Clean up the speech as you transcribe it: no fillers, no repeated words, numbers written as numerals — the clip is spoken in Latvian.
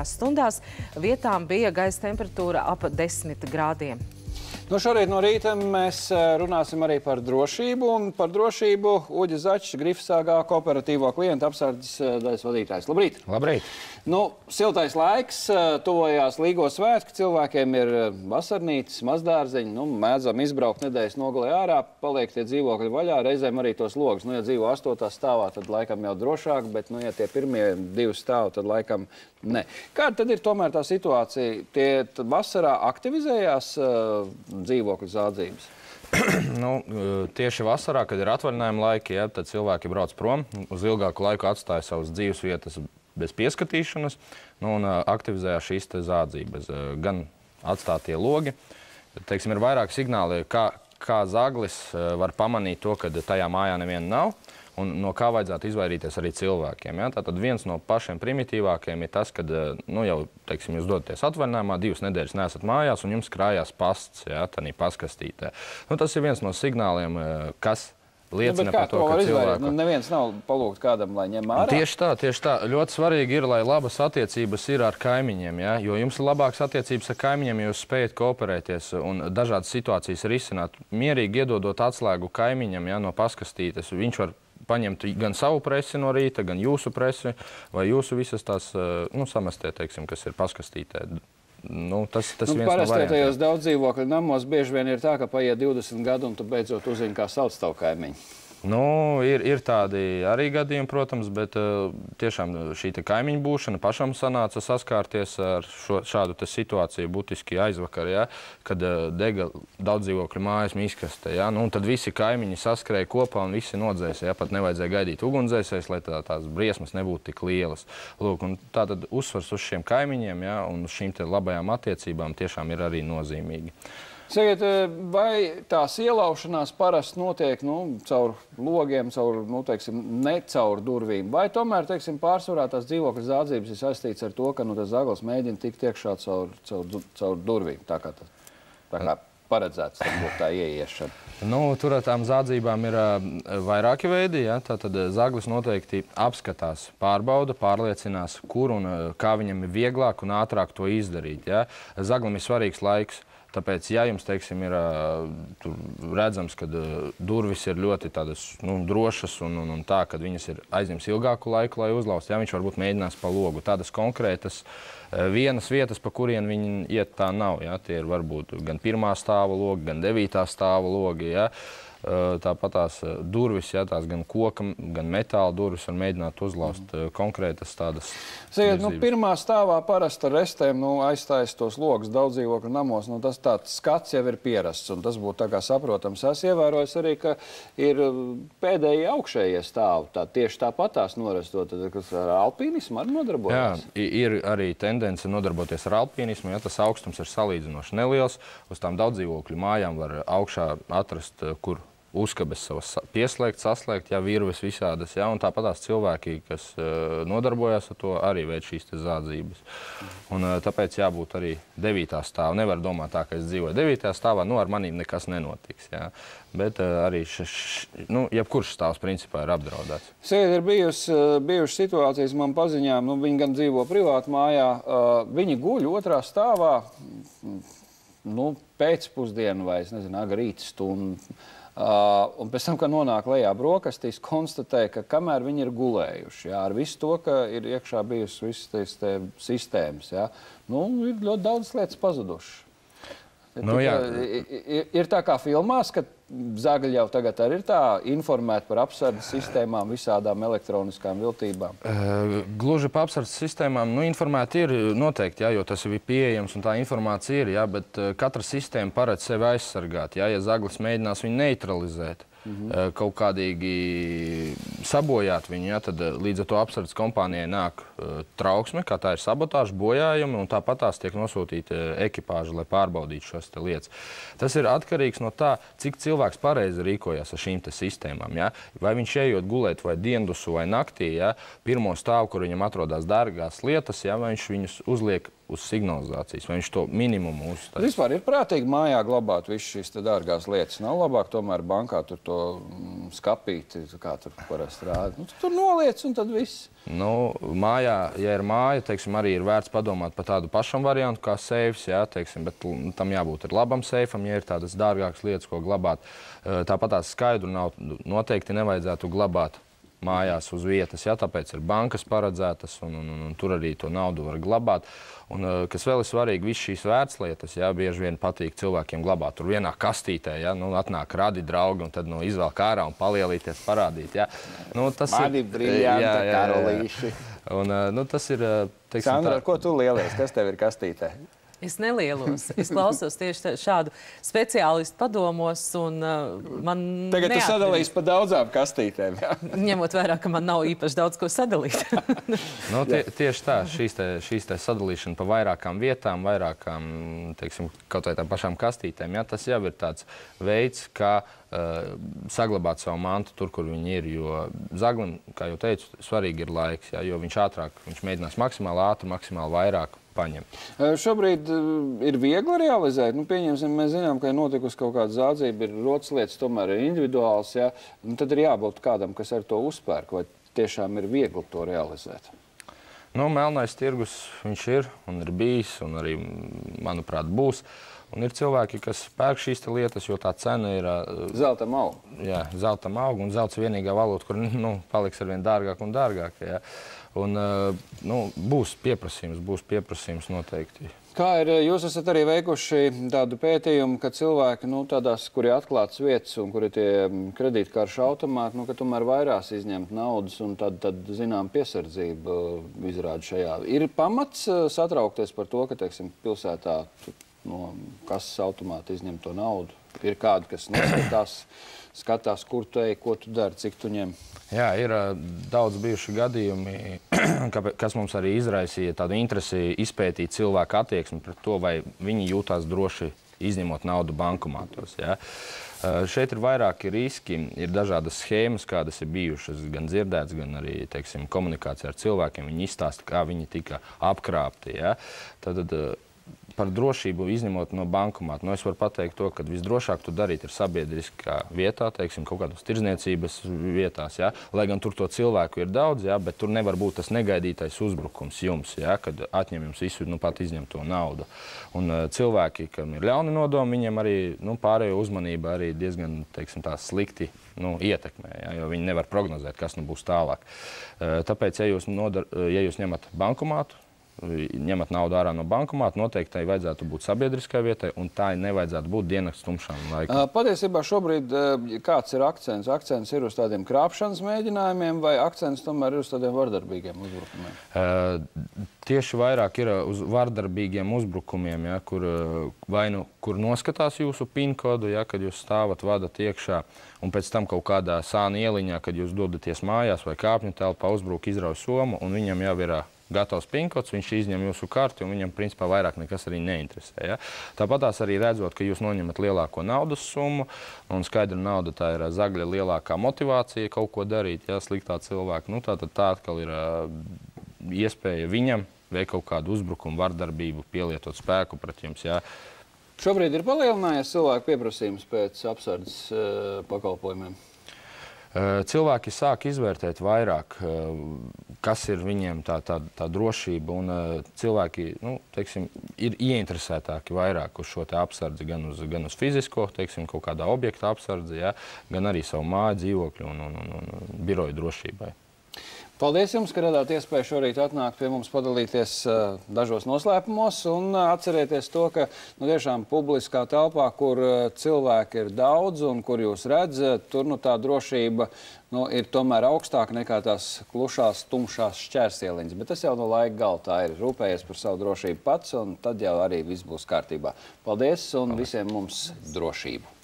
stundās. Vietām bija gaisa temperatūra ap 10 grādiem. Nu, šorīt no rīta mēs runāsim arī par drošību, un par drošību Uģis Začs, Grifsāgā kooperatīvo klientu apsardzes daļas vadītājs. Labrīt! Labrīt! Nu, siltais laiks, tuvojās Līgo svētki, cilvēkiem ir vasarnīcas, mazdārzeņi, nu, mēdzam izbraukt nedēļas nogalē ārā, paliek tie dzīvokļi vaļā, reizēm arī tos logus. Nu, ja dzīvo 8. stāvā, tad laikam jau drošāk, bet, nu, ja tie pirmie 2 stāvi, tad laikam ne. Kāda tad ir tomēr tā situācija? Tie vasarā aktivizējās dzīvokļu zādzības? Nu, tieši vasarā, kad ir atvaļinājuma laiki, ja, tad cilvēki brauc prom, uz ilgāku laiku atstāja savas dzīves vietas bez pieskatīšanas, nu, un aktivizējās šīs te zādzības. Gan atstātie logi, teiksim, ir vairāk signāli, kā zaglis var pamanīt to, ka tajā mājā neviena nav, un no kā vajadzētu izvairīties arī cilvēkiem. Ja? Tātad viens no pašiem primitīvākajiem ir tas, kad, nu, jau, teiksim, jūs dodaties atvaļinājumā, 2 nedēļas neesat mājās, un jums krājās pasts, ja, tādā paskastītē. Nu, tas ir viens no signāliem, kas liecina par to, ka cilvēku... Nu, neviens nav palūgt kādam, lai ņem ārā? Tieši tā. Ļoti svarīgi ir, lai labas attiecības ir ar kaimiņiem, ja? Jo jums ir labākas attiecības ar kaimiņiem, ja jūs spējat kooperēties un dažādas situācijas risināt. Mierīgi iedodot atslēgu kaimiņam, ja, no paskastītes, viņš var paņemt gan savu presi no rīta, gan jūsu presi, vai jūsu visas tās, nu, samestie, teiksim, kas ir paskastītē. Nu, tas viens no variantiem. Parasti tajos daudz dzīvokļu namos bieži vien ir tā, ka paiet 20 gadu un tu beidzot uzzini, kā sauc tavu kaimiņu. Nu, ir tādi arī gadījumi, protams, bet tiešām šī kaimiņu būšana pašam sanāca saskārties ar šādu situāciju būtiski aizvakar, ja, kad dega daudz dzīvokļu mājas mīskaste. Ja, nu, tad visi kaimiņi saskrēja kopā un visi nodzēsa. Ja, pat nevajadzēja gaidīt ugunsdzēsējus, lai tās briesmas nebūtu tik lielas. Lūk, un tātad uzsvars uz šiem kaimiņiem, ja, un uz šīm labajām attiecībām tiešām ir arī nozīmīgi. Sakiet, vai tās ielaušanās parasti notiek, nu, caur logiem, teiksim, ne caur durvīm? Vai tomēr, teiksim, pārsvarā tās dzīvokļu zādzības ir saistīts ar to, ka, nu, tas zaglis mēģina tikt iekšā caur durvīm, tā kā paredzēts tam būtu tā ieiešana? Nu, tur ar tām zādzībām ir vairāki veidi, ja? Tātad zaglis noteikti apskatās, pārbauda, pārliecinās, kur un kā viņam ir vieglāk un ātrāk to izdarīt, ja? Zaglim ir svarīgs laiks. Tāpēc, ja jums, teiksim, ir redzams, ka durvis ir ļoti tādas, nu, drošas un tā, ka viņas ir aizņems ilgāku laiku, lai uzlaustu, ja viņš varbūt mēģinās pa logu. Tādas konkrētas vienas vietas, pa kurien viņi iet, tā nav. Ja? Tie ir varbūt gan 1. stāva logi, gan 9. stāva logi. Ja? Tāpat tās durvis, ja, tās gan koka, gan metāla durvis, un mēģināt uzlaust konkrētas tādas. Sakiet, nu, 1. stāvā parasti ar restēm, nu, aizstājas tos logus daudz dzīvokļu namos, nu, tas tāds skats jau ir pierasts, un tas būtu tā kā saprotams. Es ievēroju arī, ka ir pēdējie augšējie stāvi, tieši tāpatās norestot, kas ar alpīnismu arī nodarbojas. Jā, ir arī tendence nodarboties ar alpīnismu, ja tas augstums ir salīdzinoši neliels, uz tām daudz dzīvokļu mājām var augšā atrast, kur uzkabes savas pieslēgt, saslēgt, ja, virves visādas, ja, un tāpatās cilvēki, kas nodarbojas ar to, arī veic šīs te zādzības. Un tāpēc jābūt arī 9. stāvā. Nevar domāt tā, ka es dzīvoju 9. stāvā, nu, ar manīm nekas nenotiks, ja. Bet arī nu, jebkurš stāvs principā ir apdraudēts. Sēd ir bijušas situācijas man paziņām, nu, viņi gan dzīvo privātu mājā, viņi guļ 2. stāvā, nu, pēcpusdienu vai, es nezinu, agrīt stundu. Un pēc tam, kad nonāk lejā brokastīs, konstatē, ka kamēr viņi ir gulējuši, jā, ar visu to, ka ir iekšā bijusi visas tās sistēmas, jā, nu, ir ļoti daudz lietas pazudušas. Nu, ir tā kā filmās, ka zagļi jau tagad arī ir tā informēti par apsardzes sistēmām, visādām elektroniskām viltībām? Gluži par apsardzes sistēmām, nu, informēti ir noteikti, jā, jo tas ir pieejams un tā informācija ir, jā, bet katra sistēma paredz sevi aizsargāt, jā, ja zaglis mēģinās viņu neutralizēt, kaut kādīgi sabojāt viņu, ja, tad līdz ar to apsardzes kompānijai nāk trauksme, kā tā ir sabotāža, bojājumi, un tāpat tās tiek nosūtīta ekipāža, lai pārbaudītu šos te lietas. Tas ir atkarīgs no tā, cik cilvēks pareizi rīkojas ar šīm te sistēmām. Ja? Vai viņš ejot gulēt vai diendusu vai naktī, ja? 1. stāvu, kur viņam atrodas dārgās lietas, ja? Vai viņš viņus uzliek uz signalizācijas, vai viņš to minimumu uzstājas. Vispār ir prātīgi mājā glabāt visu šīs dārgās lietas. Nav labāk tomēr bankā tur to skapīt, kā tur parasti rāda. Nu, tur noliec un tad viss. Nu, mājā, ja ir māja, teiksim, arī ir vērts padomāt par tādu pašam variantu kā seifs, jā, teiksim, bet tam jābūt ir labam seifam, ja ir tādas dārgākas lietas, ko glabāt. Tāpat tās skaidru naudu noteikti nevajadzētu glabāt mājās uz vietas, jā, tāpēc ir bankas paredzētas un tur arī to naudu var glabāt. Un, kas vēl ir svarīgi, visas šīs vērtslietas, jā, bieži vien patīk cilvēkiem glabāt tur vienā kastītē, jā, nu, atnāk radi draugi un tad, nu, izvelk ārā un palielīties, parādīt, jā. Nu, tas Mani briljanta karolīši. Un, nu, tas ir, teiksim, Sandra, ko tu lielies? Kas tev ir kastītē? Es nelielos. Es klausos tieši šādu speciālistu padomos, un man Tagad tu sadalīsi pa daudzām kastītēm. Jā. Ņemot vērā, ka man nav īpaši daudz ko sadalīt. Nu, tieši tā, šīs sadalīšana pa vairākām vietām, vairākām, teiksim, kaut vai tām pašām kastītēm, jā, tas jau ir tāds veids, kā saglabāt savu mantu tur, kur viņi ir, jo zaglim, kā jau teicu, svarīgi ir laiks, jā, jo viņš ātrāk, viņš mēģinās maksimāli ātri, maksimāli vairāk paņem. Šobrīd ir viegli realizēt. Nu, pieņemsim, mēs zinām, ka ir notikusi kaut kāda zādzība, ir rotas lietas, tomēr ir individuāls, jā. Un tad ir jābūt kādam, kas ar to uzpērk, vai tiešām ir viegli to realizēt. Nu, melnais tirgus viņš ir un ir bijis un arī, manuprāt, būs. Un ir cilvēki, kas pērk šīs lietas, jo tā cena ir... Zeltam aug. Jā, zeltam aug, un zelts vienīgā valūta, kur, nu, paliks arvien dārgāk un dārgāk, jā. Un, nu, būs pieprasījums noteikti. Kā ir, jūs esat arī veikuši tādu pētījumu, ka cilvēki, nu, tādās, kur ir atklātas vietas un kur ir tie kredītkaršu automāti, nu, ka tomēr vairās izņemt naudas un tad zinām, piesardzība izrāda šajā. Ir pamats satraukties par to, ka, teiksim, pilsētā no kases automāta izņem to naudu? Ir kādi, kas skatās, kur tu ej, ko tu dari, cik tu ņem? Jā, ir daudz bijuši gadījumi, kas mums arī izraisīja tādu interesi izpētīt cilvēku attieksmi pret to, vai viņi jūtās droši izņemot naudu bankomātos. Jā. Šeit ir vairāki riski, ir dažādas schēmas, kādas ir bijušas, gan dzirdētas, gan arī, teiksim, komunikācija ar cilvēkiem. Viņi izstāsta, kā viņi tika apkrāpti. Jā. Tad par drošību izņemot no bankomāta. Nu, es varu pateikt to, ka visdrošāk tu darīt ir sabiedriskā vietā, teiksim, kaut kādas tirdzniecības vietās, jā. Lai gan tur to cilvēku ir daudz, jā, bet tur nevar būt tas negaidītais uzbrukums jums, jā, kad atņem jums visu, nu, pat izņem to naudu. Un cilvēki, kam ir ļauni nodomi, viņiem arī, nu, pārējo uzmanība arī diezgan, teiksim, tā slikti, nu, ietekmē, jā, jo viņi nevar prognozēt, kas nu būs tālāk. Tāpēc, ja jūs ņemat bankomātu, ņemat naudu ārā no bankomāta, noteikti tai vajadzētu būt sabiedriskai vietai, un tā nevajadzētu būt diennakts tumšām laikam. Patiesībā šobrīd kāds ir akcents? Akcents ir uz tādiem krāpšanas mēģinājumiem, vai akcents tomēr ir uz tādiem vardarbīgiem uzbrukumiem? Tieši vairāk ir uz vardarbīgiem uzbrukumiem, ja, kur noskatās jūsu PIN kodu, ja, kad jūs stāvat, vadat iekšā, un pēc tam kaut kādā sāna ieliņā, kad jūs dodaties mājās vai kāpņu telpā, uzbruk, izrauj somu, un viņam jau ir gatavs pinkots, viņš izņem jūsu karti, un viņam, principā, vairāk nekas arī neinteresē. Ja? Tāpatās arī redzot, ka jūs noņemat lielāko naudas summu, un skaidra nauda tā ir zagļa lielākā motivācija kaut ko darīt, ja, sliktā cilvēka. Nu, tā atkal ir iespēja viņam veikt kaut kādu uzbrukumu, vardarbību, pielietot spēku pret jums. Ja? Šobrīd ir palielinājies cilvēku pieprasījums pēc apsardzes pakalpojumiem? Cilvēki sāk izvērtēt vairāk, kas ir viņiem tā drošība, un cilvēki, nu, teiksim, ir ieinteresētāki vairāk uz šo te apsardzi, gan uz fizisko, teiksim, kaut kādā objekta apsardzi, ja, gan arī savu māju, dzīvokļu un biroju drošībai. Paldies jums, ka radāt iespēju šorīt atnākt pie mums padalīties dažos noslēpumos un atcerieties to, ka tiešām publiskā telpā, kur cilvēki ir daudz un kur jūs redzat, tur tā drošība ir tomēr augstāka nekā tās klušās, tumšās šķērsieliņas. Bet tas jau no laika gala tā ir. Rūpējies par savu drošību pats un tad jau arī viss būs kārtībā. Paldies un visiem mums drošību!